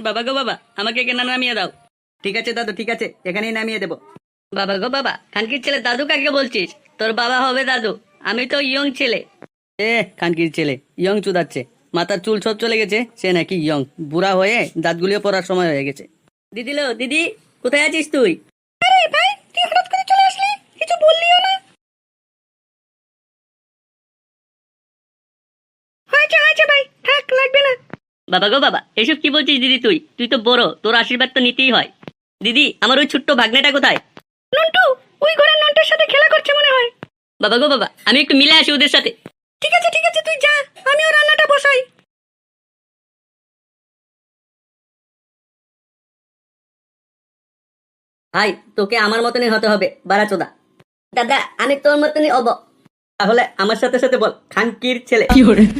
বাবা গো বাবা, আমাকে এখানে নামিয়ে দাও। ঠিক আছে দাদু, ঠিক আছে, এখানেই নামিয়ে দেবো। বাবা গো বাবা, খানকির ছেলে দাদু কাকে বলছিস? তোর বাবা হবে দাদু, আমি তো ইয়ং ছেলে। খানকির ছেলে ইয়ং চুদাচ্ছে, মাথার চুল সব চলে গেছে, সে নাকি ইয়ং। বুড়া হয়ে দাঁতগুলিও পড়ার সময় হয়ে গেছে। দিদি, কোথায় আছিস তুই? আরে ভাই, তুই হঠাৎ করে চলে আসলি, কিছু বললিও না। হয়েছে ভাই, থাক, লাগবে না। বাবা গো বাবা, এসব কি বলছিস দিদি? তুই তো বড়, তোর আশীর্বাদ তো নিতেই হয়। দিদি, আমার ওই ছোট্ট ভাগ্নেটা কোথায়? নন্টু, ওই ঘরের নন্টুর সাথে খেলা করছে মনে হয়। বাবা গো বাবা, আমি একটু মিলে আসি ওদের সাথে। ঠিক আছে, তুই যা, আমিও রান্নাটা বসাই। ভাই, তোকে আমার মতনই হতে হবে, বাড়াচোদা। দাদা, আমি তোর মতনই হব। তাহলে আমার সাথে সাথে বল, খানকির ছেলে।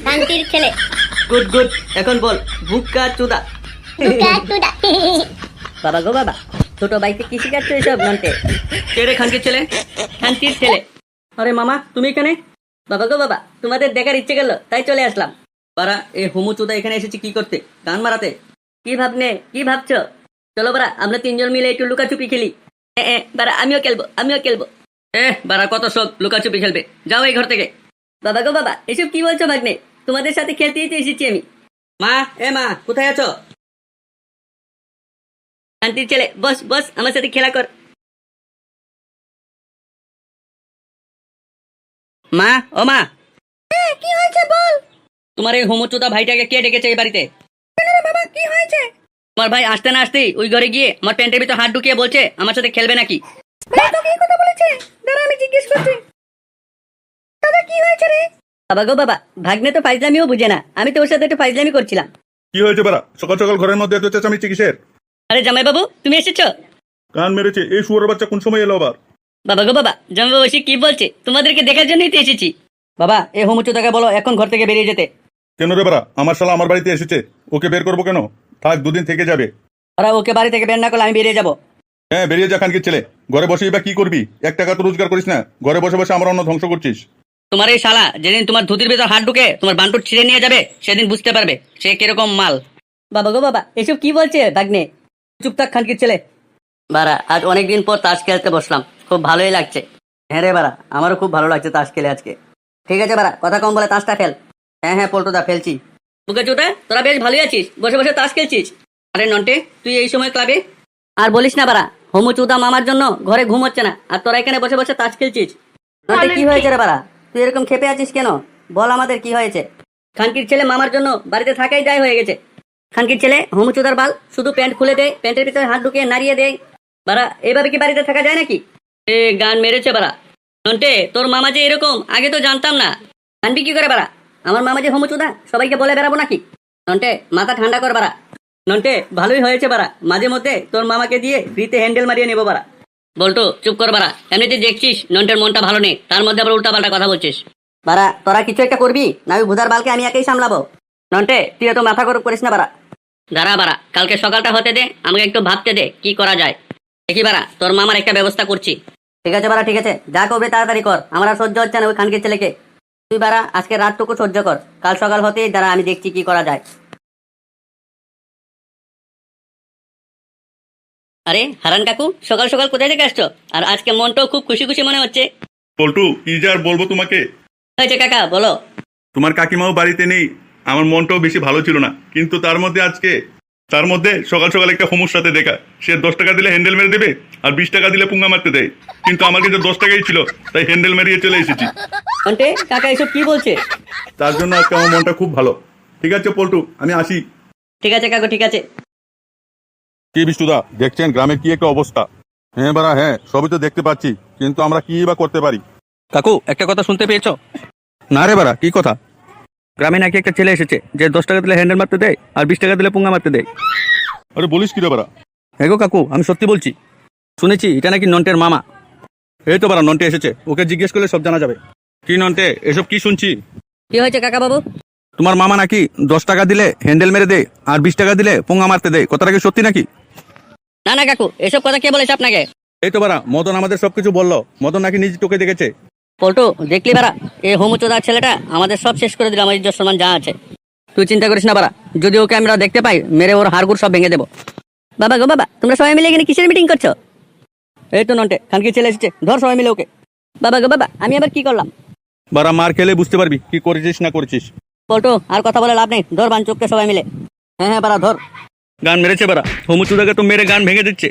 শান্তির ছেলে। গুড, এখন বল, বুকা চোদা। বাবা গো বাবা, ছোট ভাইকে কি শিখাচ্ছ এসব নন্টে? কে রে খানকির ছেলে? খানকির ছেলে। আরে মামা, তুমি এখানে? বাবা গো বাবা, তোমাদের দেখার ইচ্ছে গেল, তাই চলে আসলাম। বারা, এই হুমু চোদা এখানে এসেছি কি করতে? গান মারাতে? কি ভাবছো? চলো বারা, আমরা তিনজন মিলে একটু লুকাচুপি খেলি। বারা, আমিও খেলবো। বারা, কত সব লুকাচুপি খেলবে, যাও এই ঘর থেকে। বাবা গো বাবা, এসব কি বলছো ভাগ্নে? তোমাদের সাথে খেলতেই তো এসেছি আমি। মা, কোথায় আছো? শান্তির ছেলে, বস, আমার সাথে খেলা কর। ও মা, কি হয়েছে বল? তোমার এই হোমচুদা ভাইটাকে কে ডেকেছে এই বাড়িতে? বাবা, কি হয়েছে? তোমার ভাই আসতে না আসতেই ওই ঘরে গিয়ে আমার প্যান্টের ভিতর হাত ঢুকিয়ে বলছে আমার সাথে খেলবে নাকি। তোকে এই কথা বলেছে? দাঁড়া, আমি জিজ্ঞেস করছি। দাদা, কি হয়েছে রে? বাবা গো বাবা, ভাগ্নে তো ফাইজলামিও বুঝে না, আমি তো ওর সাথে একটু ফাইজলামি করছিলাম। কি হয়েছে বাড়া? সকাল সকাল ঘরের মধ্যে এত চেঁচামেচি কিসের? আরে জামাই বাবু, তুমি এসেছো? কান মেরেছে, এই শুয়োরের বাচ্চা কোন সময় এলো আবার? বাবা গো বাবা, জামাই বাবু এসে কি বলছে? তোমাদেরকে দেখার জন্যই তো এসেছি। বাবা, এই হোমচুদাকে বলো এখন ঘর থেকে বেরিয়ে যেতে। কেন রে বাড়া? আমার শালা আমার বাড়িতে এসেছে, ওকে বের করবো কেন? থাক, দুদিন থেকে যাবে। ওরা ওকে বাড়ি থেকে বের না করলে আমি বেরিয়ে যাবো। হ্যাঁ, বেরিয়ে যা খানকির ছেলে। ঘরে বসেই বা কি করবি? 1 টাকা তো রোজগার করিস না, ঘরে বসে বসে আমার অন্ন ধ্বংস করছিস। তোমার এই শালা যেদিন তোমার ধুতির ভিতর হাত ঢুকে তোমার বান্টুর ছিঁড়ে নিয়ে যাবে, সেদিন বুঝতে পারবে সে কিরকম মাল। বাবা গো বাবা, এসব কি বলছে ভাগ্নে? চুপ থাক খানকির ছেলে। বারা, আজ অনেকদিন পর তাস খেলতে বসলাম, খুব ভালোই লাগছে। হ্যাঁ রে বারা, আমারও খুব ভালো লাগছে তাস খেলে আজকে। ঠিক আছে বারা, কথা কম বলে তাসটা খেল। হ্যাঁ পল্টুদা, ফেলছি। বুকে চোদা, তোরা বেশ ভালোই আছিস, বসে বসে তাস খেলছিস। আরে নন্টে, তুই এই সময় ক্লাবে? আর বলিস না বারা, হোমু চুদা মামার জন্য ঘরে ঘুম হচ্ছে না, আর তোরা এখানে বসে বসে তাস খেলছিস। নন্টে, কি হয়েছে রে বারা? তুই এরকম খেপে আছিস কেন? বল আমাদের কি হয়েছে। খানকির ছেলে মামার জন্য বাড়িতে থাকাই দায় হয়ে গেছে। খানকির ছেলে হোমু চুদার বাল শুধু প্যান্ট খুলে দেয়, প্যান্টের ভিতরে হাত ঢুকিয়ে নাড়িয়ে দেয়। বারা, এইভাবে কি বাড়িতে থাকা যায় নাকি? গান মেরেছে বারা। নন্টে, তোর মামা যে এরকম আগে তো জানতাম না। জানবি কি করে বারা? আমার মামা যে হোমু চুদা সবাইকে বলে বেড়াবো নাকি? নন্টে, মাথা ঠান্ডা কর বারা। নন্টে, ভালোই হয়েছে বারা, মাঝে মধ্যে তোর মামাকে দিয়ে ফ্রিতে হ্যান্ডেল মারিয়ে নেবো বারা। বলতো, চুপ কর বারা, এমনিতে দেখছিস নন্টের মনটা ভালো নেই, তার মধ্যে আবার উল্টাপাল্টা কথা বলছিস। বারা, তোরা কিছু একটা করবি না ওই ভুদার বালকে আমি একাই সামলাবো। নন্টে, তুই এত মাথা গরম করিস না বারা। দাঁড়া বারা, কালকে সকালটা হতে দে, আমাকে একটু ভাবতে দে কি করা যায়। দেখি বারা, তোর মামার একটা ব্যবস্থা করছি। ঠিক আছে বারা, ঠিক আছে, যা করবে তাড়াতাড়ি কর, আমার আর সহ্য হচ্ছে না ওই খানকির ছেলেকে। তুই বারা আজকে রাতটুকু সহ্য কর, কাল সকাল হতেই দাঁড়া, আমি দেখছি কি করা যায়। আরে হারান কাকু, সকাল সকাল কোথায় থেকে আসছো? আর আজকে মনটাও খুব খুশি খুশি মনে হচ্ছে। পল্টু, কি যে আর বলবো তোমাকে। হয়েছে কাকা, বলো। তোমার কাকিমাও বাড়িতে নেই, আমার মনটাও বেশি ভালো ছিল না, কিন্তু তার মধ্যে সকাল সকাল একটা হোমুর সাথে দেখা। সে 10 টাকা দিলে হ্যান্ডেল মেরে দেবে, আর 20 টাকা দিলে পুঙ্গা মারতে দেয়, কিন্তু আমার কাছে 10 টাকাই ছিল, তাই হ্যান্ডেল মেরিয়ে চলে এসেছি। আন্টি, কাকা এসব কি বলছে? তার জন্য আজকে আমার মনটা খুব ভালো। ঠিক আছে পল্টু, আমি আসি। ঠিক আছে কাকু, ঠিক আছে। কি বিষ্ণুদা, দেখছেন গ্রামের কি একটা অবস্থা? হ্যাঁ বাড়া, হ্যাঁ সবই তো দেখতে পাচ্ছি, কিন্তু আমরা কি বা করতে পারি? কাকু, একটা কথা শুনতে পেয়েছো? না রে বাড়া, কি কথা? গ্রামে নাকি একটা ছেলে এসেছে যে 10 টাকা দিলে হ্যান্ডেল মারতে দেয় আর 20 টাকা দিলে পুঙ্গা মারতে দেয়। আরে বলিস কি রে বাড়া? এগো কাকু, আমি সত্যি বলছি, শুনেছি এটা নাকি নন্টের মামা। এই তো বাড়া, নন্টে এসেছে, ওকে জিজ্ঞেস করলে সব জানা যাবে। কি নন্টে, এসব কি শুনছি? কি হয়েছে কাকা বাবু? তোমার মামা নাকি 10 টাকা দিলে হ্যান্ডেল মেরে দেয় আর 20 টাকা দিলে পুঙ্গা মারতে দেয়, কথাটা কি সত্যি নাকি? না না কাকু, এসব কথা কে বলেছে আপনাকে? এই তো বাড়া, মদন আমাদের সবকিছু বললো, মদন নাকি নিজ চোখে দেখেছে। পল্টু, দেখলি বারা, এই হোমুচোদার ছেলেটা আমাদের সব শেষ করে দিল, আমার ইজ্জত সম্মান যা আছে। তুই চিন্তা করিস না বাড়া, যদি ওকে আমরা দেখতে পাই মেরে ওর হাড়গুড় সব ভেঙে দেবো। বাবা গো বাবা, তোমরা সবাই মিলে এখানে কিসের মিটিং করছো? এই তো নন্টে, খানকির ছেলে এসেছে, ধর সবাই মিলে ওকে। বাবা গো বাবা, আমি আবার কি করলাম? বারা মার খেলে বুঝতে পারবি কি করেছিস না করেছিস। পল্টু, আর কথা বলে লাভ নেই, ধর বাঞ্চুককে সবাই মিলে। হ্যাঁ হ্যাঁ বাড়া ধর। গান মেরেছে বারা, হোমুচুদাকে তো মেরে গান ভেঙে দিচ্ছে।